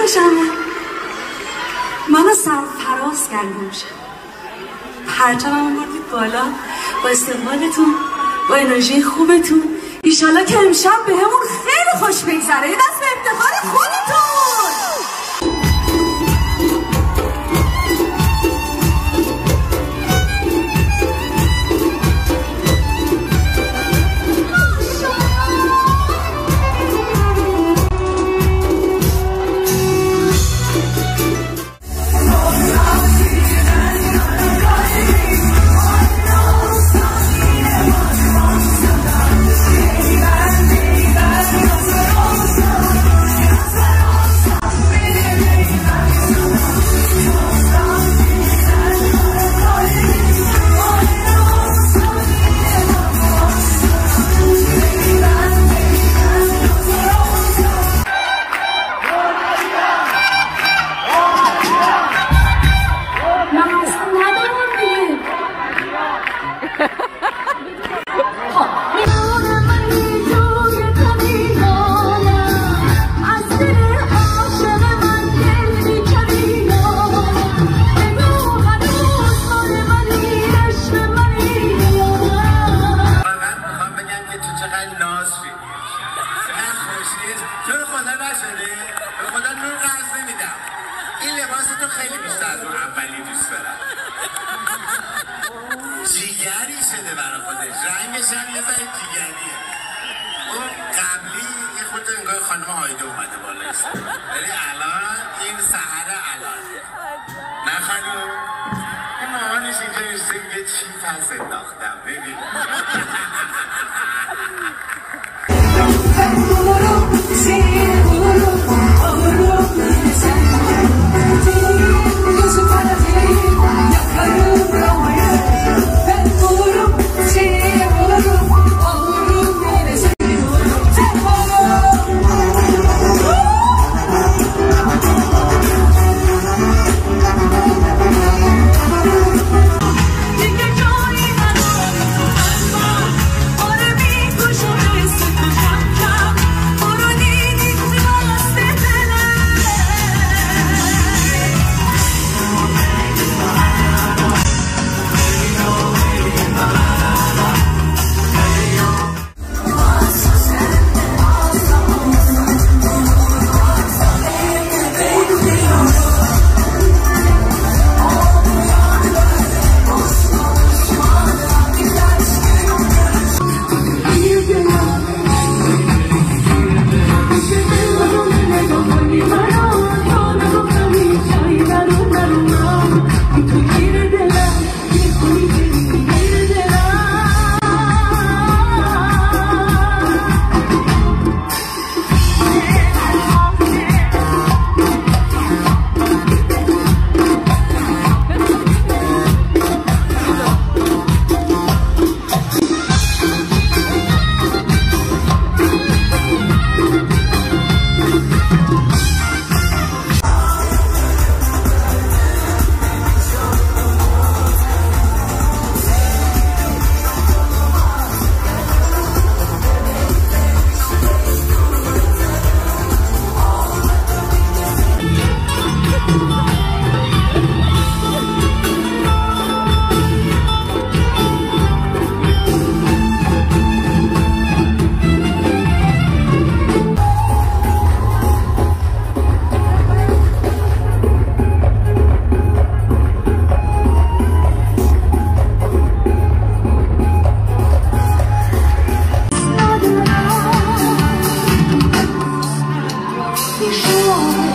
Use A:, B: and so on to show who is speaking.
A: خوشمه. منو سرفراز کردیم شد. پرچمم بردید بالا با استقبالتون، با انرژی خوبتون. ایشالله که امشب به همون خیلی خوش بگذره. دست به افتخار خودتون.
B: جیگری شده برای خودش، رنگش هم یه ذره جیگریه. اون قبلی یه خود انگار خانم هایده اومده بالا است، ولی الان این سحر الان نه خانم این مامانش اینجا میشه یه چی پس انداختم ببین.
C: Sure.